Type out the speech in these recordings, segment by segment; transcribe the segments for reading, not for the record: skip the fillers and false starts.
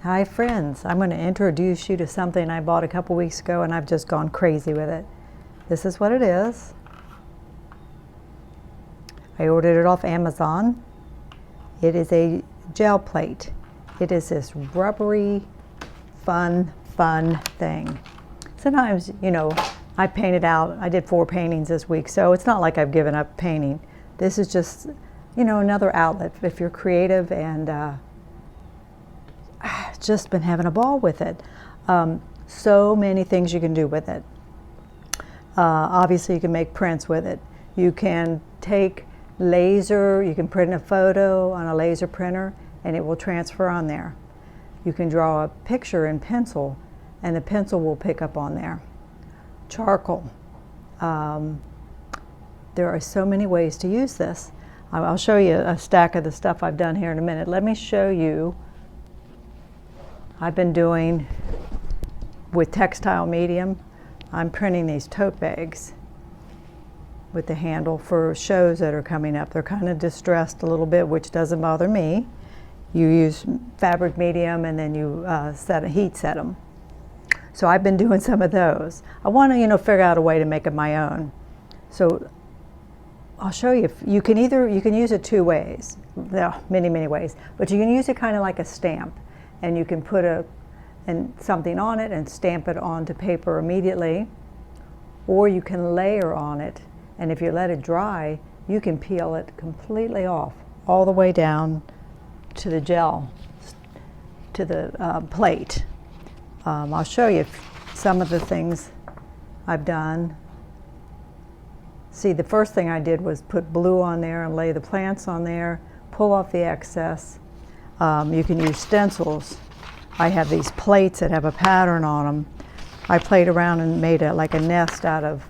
Hi friends, I'm going to introduce you to something I bought a couple weeks ago and I've just gone crazy with it. This is what it is. I ordered it off Amazon. It is a gel plate. It is this rubbery, fun thing. Sometimes, I painted out. I did 4 paintings this week, so it's not like I've given up painting. This is just, another outlet if you're creative, and just been having a ball with it. So many things you can do with it. Obviously, you can make prints with it. You can take laser, you can print a photo on a laser printer and it will transfer on there. You can draw a picture in pencil and the pencil will pick up on there. Charcoal. There are so many ways to use this. I'll show you a stack of the stuff I've done here in a minute. Let me show you. I've been doing with textile medium. I'm printing these tote bags with the handle for shows that are coming up. They're kind of distressed a little bit, which doesn't bother me. You use fabric medium and then you heat set them. So I've been doing some of those. I want to, figure out a way to make it my own. So I'll show you. You can use it 2 ways. There are many ways, but you can use it kind of like a stamp, and you can put something on it and stamp it onto paper immediately, or you can layer on it, and if you let it dry, you can peel it completely off, all the way down to the gel, to the plate. I'll show you some of the things I've done. See, the first thing I did was put blue on there and lay the plants on there, pull off the excess. You can use stencils. I have these plates that have a pattern on them. I played around and made like a nest out of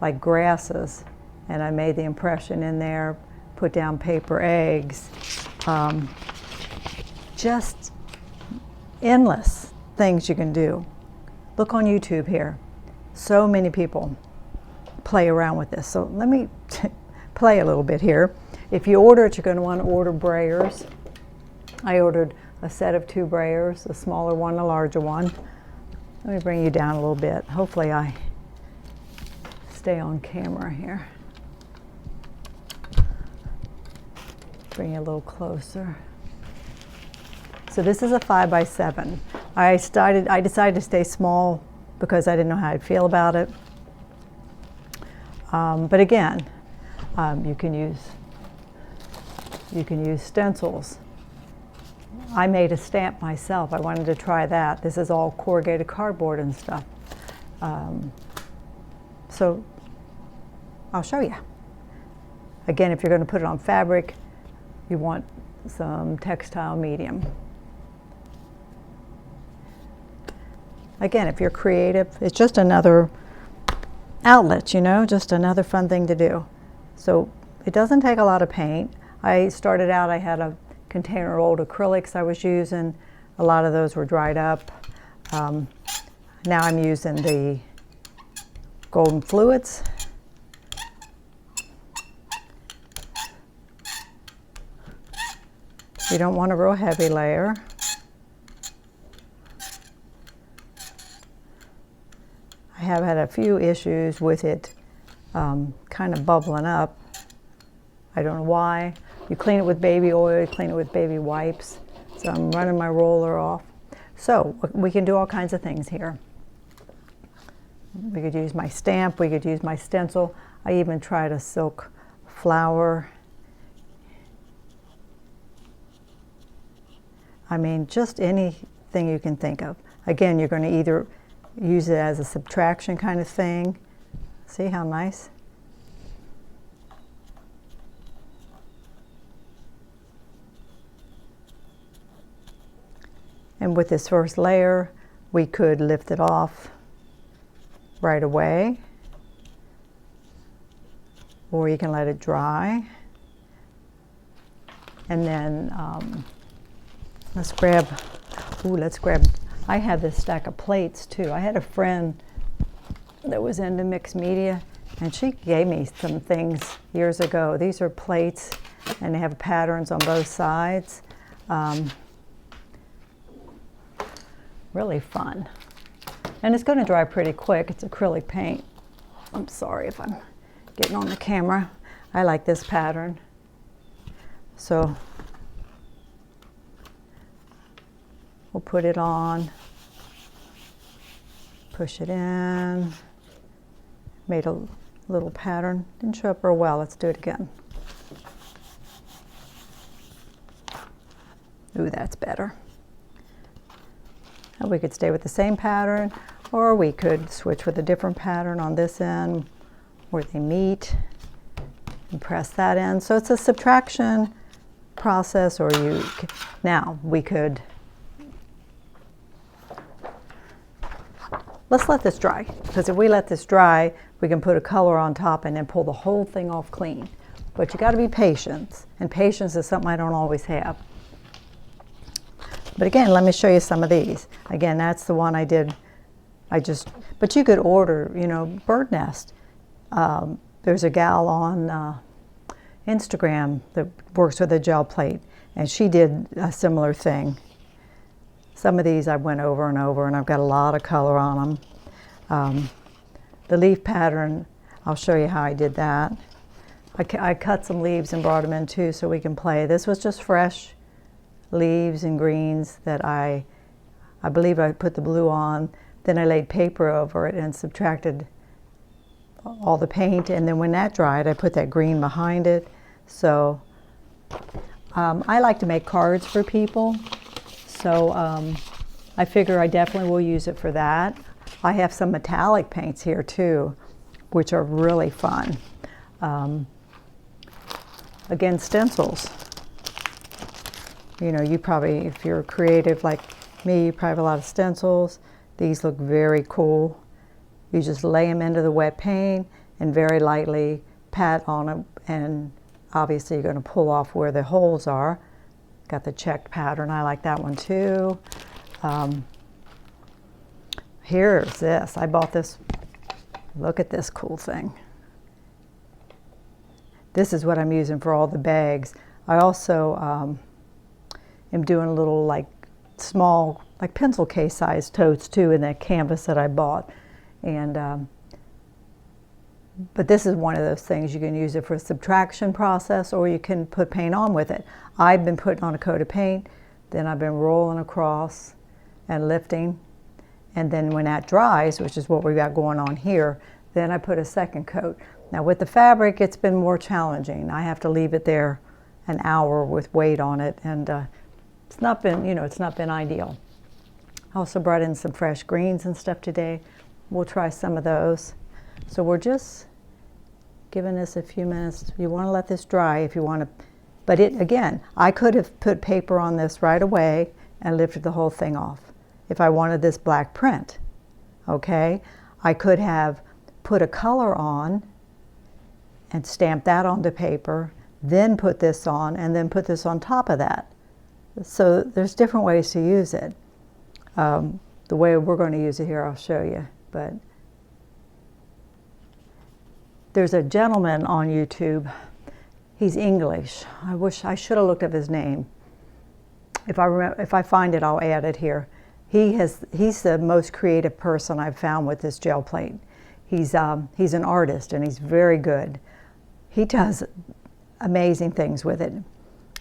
like grasses, and I made the impression in there, put down paper eggs. Just endless things you can do. Look on YouTube here. So many people play around with this. So let me play a little bit here. If you order it, you're going to want to order brayers. I ordered a set of 2 brayers, a smaller one, a larger one. Let me bring you down a little bit. Hopefully I stay on camera here. Bring you a little closer. So this is a 5x7. I decided to stay small because I didn't know how I'd feel about it. But again, you can use stencils. I made a stamp myself. I wanted to try that. This is all corrugated cardboard and stuff. So I'll show you. Again, if you're going to put it on fabric, you want some textile medium. Again, if you're creative, it's just another outlet, just another fun thing to do. So it doesn't take a lot of paint. I started out, I had a container of old acrylics I was using. A lot of those were dried up. Now I'm using the golden fluids. You don't want a real heavy layer. I have had a few issues with it kind of bubbling up. I don't know why. You clean it with baby oil, you clean it with baby wipes. So I'm running my roller off. So we can do all kinds of things here. We could use my stamp, we could use my stencil. I even tried a silk flower. I mean, just anything you can think of. Again, you're going to either use it as a subtraction kind of thing. See how nice? And with this first layer, we could lift it off right away, or you can let it dry. And then let's grab, I have this stack of plates too. I had a friend that was into mixed media, and she gave me some things years ago. These are plates, and they have patterns on both sides. Really fun. And it's going to dry pretty quick. It's acrylic paint. I'm sorry if I'm getting on the camera. I like this pattern. So we'll put it on, push it in, made a little pattern. Didn't show up real well. Let's do it again. Ooh, that's better. And we could stay with the same pattern, or we could switch with a different pattern on this end where they meet and press that in. So it's a subtraction process, or now we could, let's let this dry, because if we let this dry, we can put a color on top and then pull the whole thing off clean. But you got to be patient, and patience is something I don't always have. But again, let me show you some of these. Again, that's the one I did. But you could order, you know, bird nest. There's a gal on Instagram that works with a gel plate, and she did a similar thing. Some of these I went over and over, and I've got a lot of color on them. The leaf pattern, I'll show you how I did that. I cut some leaves and brought them in too so we can play. This was just fresh leaves and greens that I believe I put the blue on, then I laid paper over it and subtracted all the paint, and then when that dried I put that green behind it. So I like to make cards for people, so I figure I definitely will use it for that. I have some metallic paints here too, which are really fun. Again, stencils. You know, you probably, if you're creative like me, you probably have a lot of stencils. These look very cool. You just lay them into the wet paint and very lightly pat on them, and obviously you're going to pull off where the holes are. Got the checked pattern. I like that one too. Here's this. I bought this. Look at this cool thing. This is what I'm using for all the bags. I also am doing a little like small, like pencil case size totes too in that canvas that I bought. And but this is one of those things you can use it for a subtraction process, or you can put paint on with it. I've been putting on a coat of paint, then I've been rolling across and lifting, and then when that dries, which is what we've got going on here, then I put a second coat. Now with the fabric, it's been more challenging. I have to leave it there an hour with weight on it, and it's not been, you know, it's not been ideal. I also brought in some fresh greens and stuff today. We'll try some of those. So we're just giving this a few minutes. You want to let this dry if you want to, but it, again, I could have put paper on this right away and lifted the whole thing off if I wanted this black print, okay? I could have put a color on and stamped that onto paper, then put this on, and then put this on top of that. So there's different ways to use it. The way we're going to use it here, I'll show you. But there's a gentleman on YouTube. He's English. I should have looked up his name. If I find it, I'll add it here. He's the most creative person I've found with this gel plate. He's an artist, and he's very good. He does amazing things with it.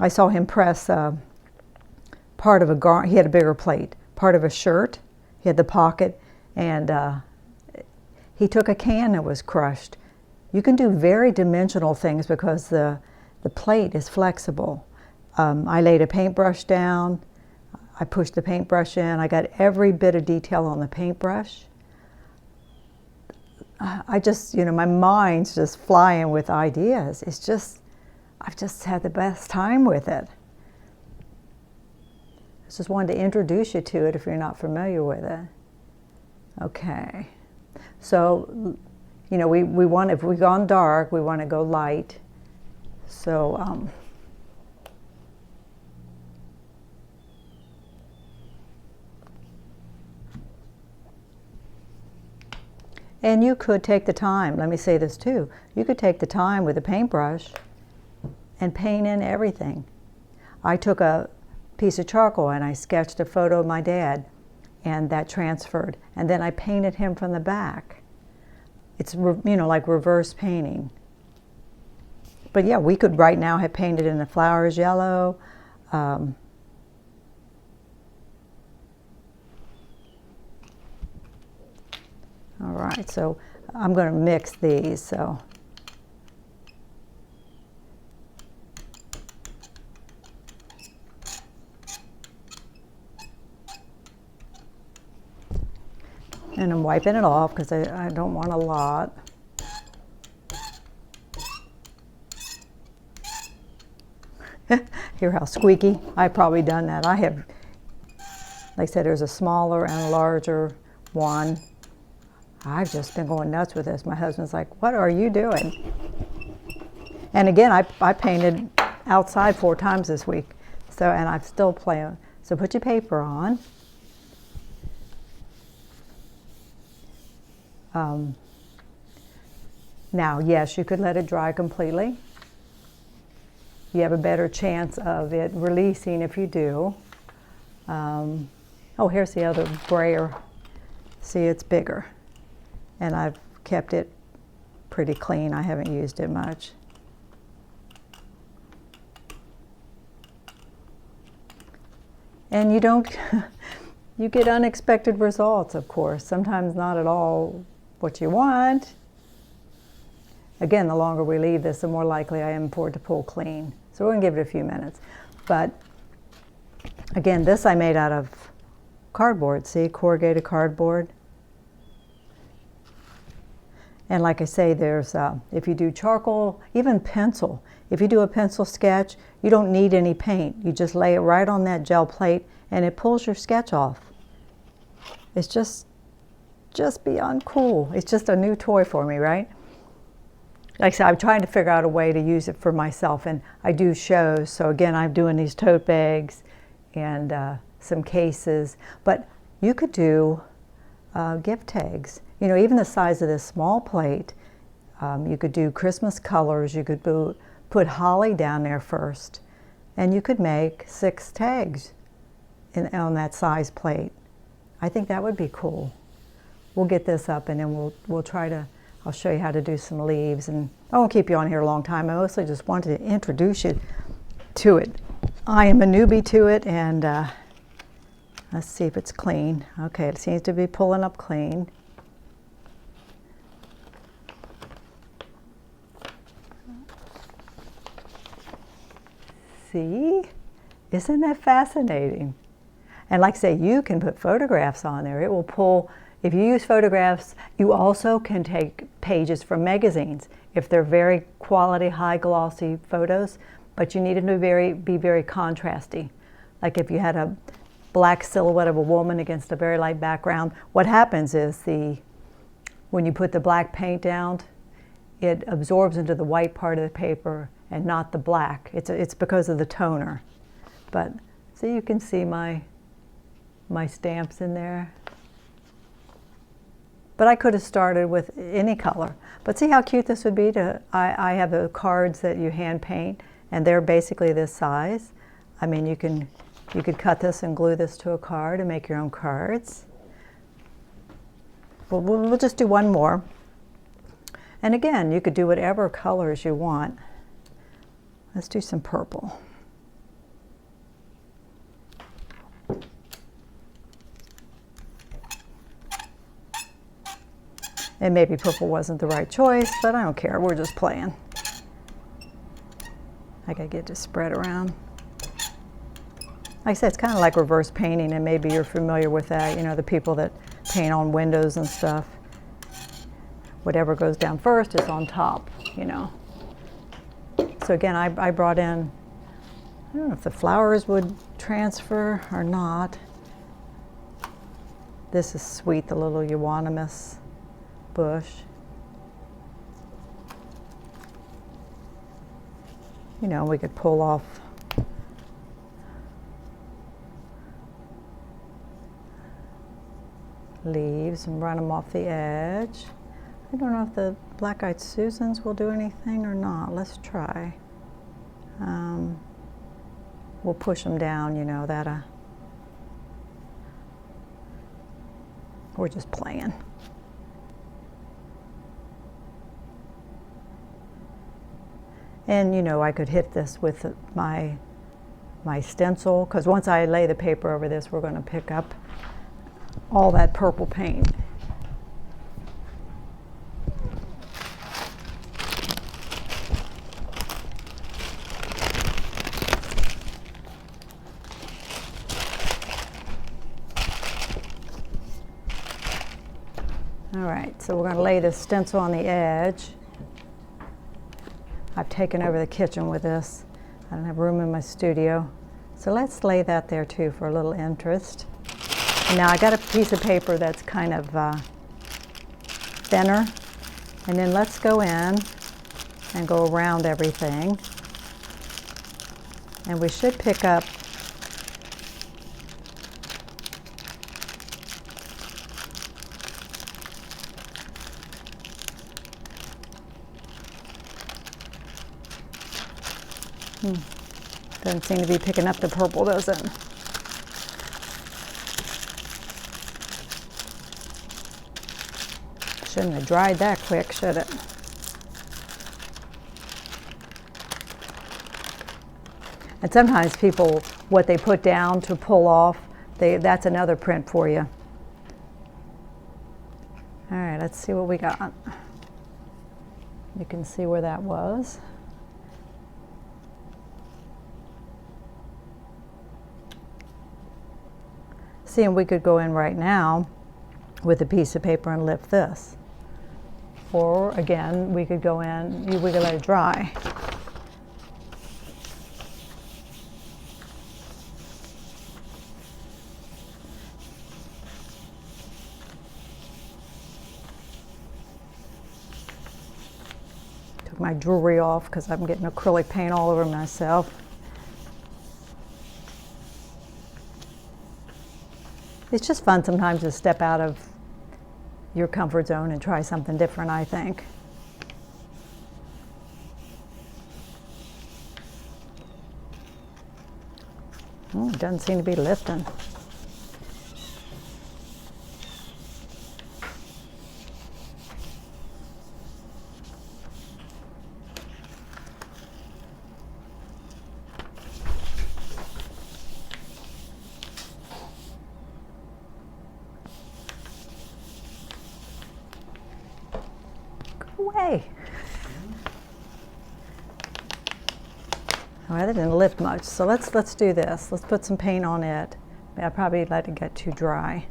I saw him press part of a garment. He had a bigger plate, part of a shirt. He had the pocket, and he took a can that was crushed. You can do very dimensional things because the plate is flexible. I laid a paintbrush down. I pushed the paintbrush in. I got every bit of detail on the paintbrush. I just, you know, my mind's just flying with ideas. It's just, I've just had the best time with it. I just wanted to introduce you to it if you're not familiar with it. Okay. So, you know, we want, if we've gone dark, we want to go light. So, and you could take the time, let me say this too, you could take the time with a paintbrush and paint in everything. I took a piece of charcoal and I sketched a photo of my dad, and that transferred. And then I painted him from the back. It's, you know, like reverse painting. But yeah, we could right now have painted in the flowers yellow. All right, so I'm going to mix these. So and I'm wiping it off because I don't want a lot. Hear how squeaky? I've probably done that. I have, like I said, there's a smaller and a larger one. I've just been going nuts with this. My husband's like, what are you doing? And again, I painted outside 4 times this week. So, and I'm still playing. So put your paper on. Now, yes, you could let it dry completely. You have a better chance of it releasing if you do. Oh, here's the other brayer. See, it's bigger. And I've kept it pretty clean. I haven't used it much. And you don't, you get unexpected results, of course. Sometimes not at all what you want. Again, the longer we leave this, the more likely I am for it to pull clean. So we're gonna give it a few minutes. But again, this I made out of cardboard, see, corrugated cardboard. And like I say, there's, if you do charcoal, even pencil, if you do a pencil sketch, you don't need any paint. You just lay it right on that gel plate and it pulls your sketch off. It's just beyond cool. It's just a new toy for me, right? Like I said, I'm trying to figure out a way to use it for myself, and I do shows. So again, I'm doing these tote bags and some cases, but you could do gift tags. You know, even the size of this small plate, you could do Christmas colors. You could put holly down there first, and you could make 6 tags on that size plate. I think that would be cool. We'll get this up, and then we'll try to, I'll show you how to do some leaves, and I won't keep you on here a long time. I mostly just wanted to introduce you to it. I am a newbie to it, and let's see if it's clean. Okay, it seems to be pulling up clean. See? Isn't that fascinating? And like I say, you can put photographs on there. It will pull. If you use photographs, you also can take pages from magazines if they're very quality, high glossy photos, but you need them to be very contrasty. Like if you had a black silhouette of a woman against a very light background, what happens is when you put the black paint down, it absorbs into the white part of the paper and not the black. It's because of the toner. But see, you can see my stamps in there. But I could have started with any color. But see how cute this would be I have the cards that you hand paint, and they're basically this size. I mean, you could cut this and glue this to a card and make your own cards. But we'll just do one more. And again, you could do whatever colors you want. Let's do some purple. And maybe purple wasn't the right choice, but I don't care. We're just playing. I gotta get this spread around. Like I said, it's kind of like reverse painting, and maybe you're familiar with that. You know, the people that paint on windows and stuff. Whatever goes down first is on top, you know. So again, I brought in, I don't know if the flowers would transfer or not. This is sweet, the little euonymus bush. You know, we could pull off leaves and run them off the edge. I don't know if the black-eyed Susans will do anything or not. Let's try. We'll push them down, you know, We're just playing. And you know, I could hit this with my stencil, because once I lay the paper over this, we're going to pick up all that purple paint. All right, so we're going to lay this stencil on the edge. I've taken over the kitchen with this. I don't have room in my studio. So let's lay that there too for a little interest. And now I got a piece of paper that's kind of thinner. And then let's go in and go around everything. And we should pick up Doesn't seem to be picking up the purple, does it? Shouldn't have dried that quick, should it? And sometimes people, what they put down to pull off, that's another print for you. All right, let's see what we got. You can see where that was. See, and we could go in right now with a piece of paper and lift this. Or again, we could go in, we could let it dry. Took my jewelry off because I'm getting acrylic paint all over myself. It's just fun sometimes to step out of your comfort zone and try something different, I think. It doesn't seem to be lifting. Away. Well, that didn't lift much, so let's do this. Let's put some paint on it. I probably let it get too dry.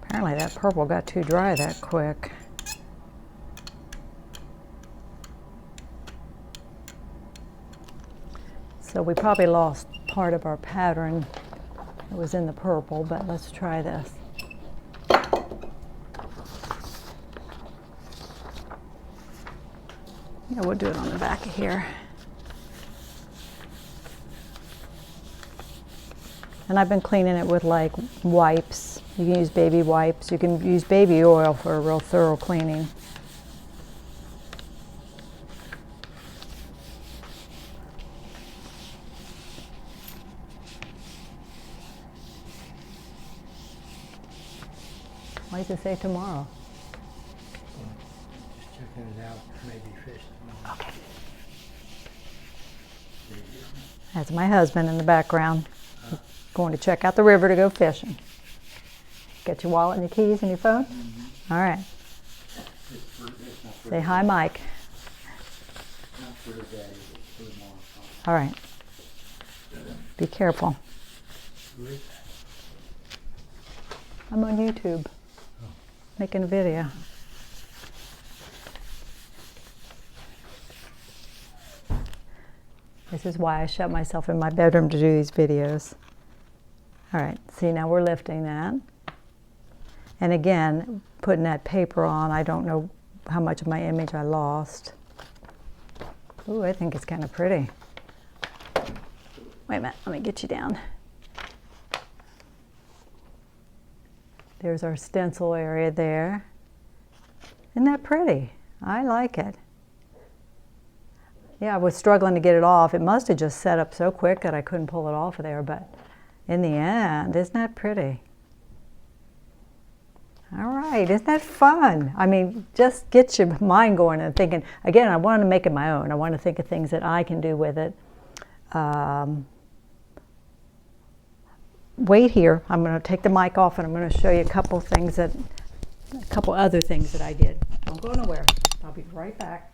Apparently that purple got too dry that quick. So we probably lost part of our pattern that was in the purple, but let's try this. Yeah, we'll do it on the back of here. And I've been cleaning it with like wipes. You can use baby wipes. You can use baby oil for a real thorough cleaning. Why does it say tomorrow? Just checking it out, maybe fish tomorrow. Okay. That's my husband in the background. Going to check out the river to go fishing. Get your wallet and your keys and your phone? Mm-hmm. All right. Say hi, Mike. Not for the daddy, but for the mom. All right. Be careful. Who is that? I'm on YouTube, making a video. This is why I shut myself in my bedroom to do these videos. All right, see, now we're lifting that. And again, putting that paper on, I don't know how much of my image I lost. Ooh, I think it's kind of pretty. Wait a minute, let me get you down. There's our stencil area there. Isn't that pretty? I like it. Yeah, I was struggling to get it off. It must have just set up so quick that I couldn't pull it off of there, but in the end, isn't that pretty? All right, isn't that fun? I mean, just get your mind going and thinking. Again, I want to make it my own. I want to think of things that I can do with it. Wait here. I'm going to take the mic off and I'm going to show you a couple other things that I did. Don't go nowhere. I'll be right back.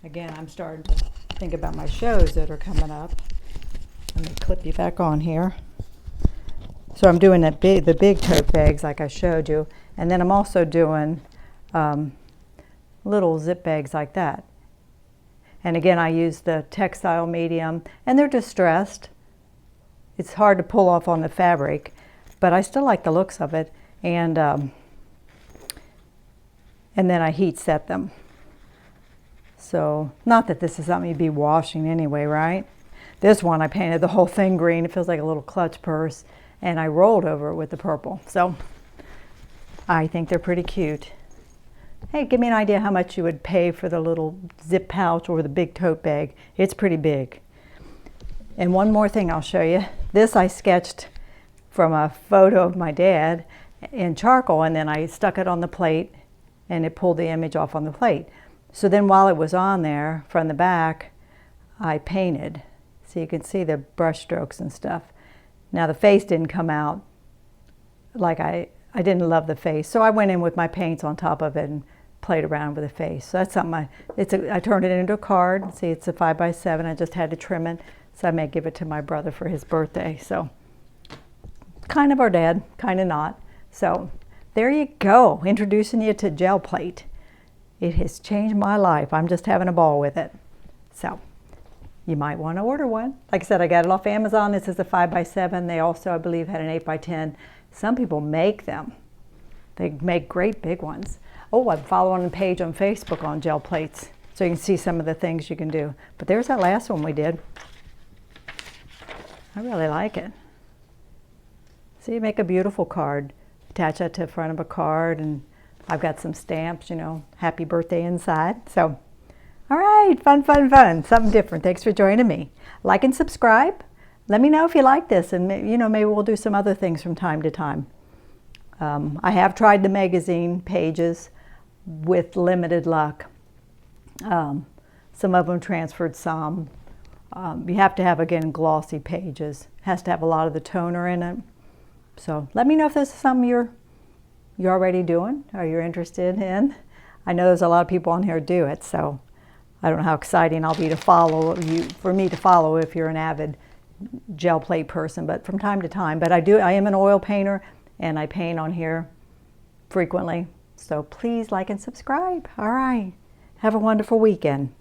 Again, I'm starting to think about my shows that are coming up. Let me clip you back on here. So I'm doing the big tote bags like I showed you, and then I'm also doing little zip bags like that. And again, I use the textile medium, and they're distressed. It's hard to pull off on the fabric, but I still like the looks of it. And then I heat set them. So, not that this is something you'd be washing anyway, right? This one, I painted the whole thing green. It feels like a little clutch purse. And I rolled over it with the purple. So, I think they're pretty cute. Hey, give me an idea how much you would pay for the little zip pouch or the big tote bag. It's pretty big. And one more thing I'll show you. This I sketched from a photo of my dad in charcoal, and then I stuck it on the plate, and it pulled the image off on the plate. So then while it was on there, from the back, I painted. So you can see the brush strokes and stuff. Now the face didn't come out like I didn't love the face. So I went in with my paints on top of it and played around with the face. So that's something I turned it into a card. See, it's a 5x7. I just had to trim it. So I may give it to my brother for his birthday. So kind of our dad, kind of not. So there you go, introducing you to gel plate. It has changed my life. I'm just having a ball with it. So you might want to order one. Like I said, I got it off Amazon. This is a 5x7. They also, I believe, had an 8x10. Some people make them. They make great big ones. Oh, I'm following a page on Facebook on gel plates, so you can see some of the things you can do. But there's that last one we did. I really like it. So you make a beautiful card. Attach that to the front of a card, and I've got some stamps, you know, happy birthday inside. So, all right, fun, fun, fun. Something different. Thanks for joining me. Like and subscribe. Let me know if you like this, and you know, maybe we'll do some other things from time to time. I have tried the magazine pages with limited luck. Some of them transferred some. You have to have, again, glossy pages. It has to have a lot of the toner in it. So let me know if this is something you're already doing or you're interested in. I know there's a lot of people on here who do it, so I don't know how exciting I'll be to follow you, for me to follow if you're an avid gel plate person, but from time to time. But I am an oil painter, and I paint on here frequently. So please like and subscribe. All right. Have a wonderful weekend.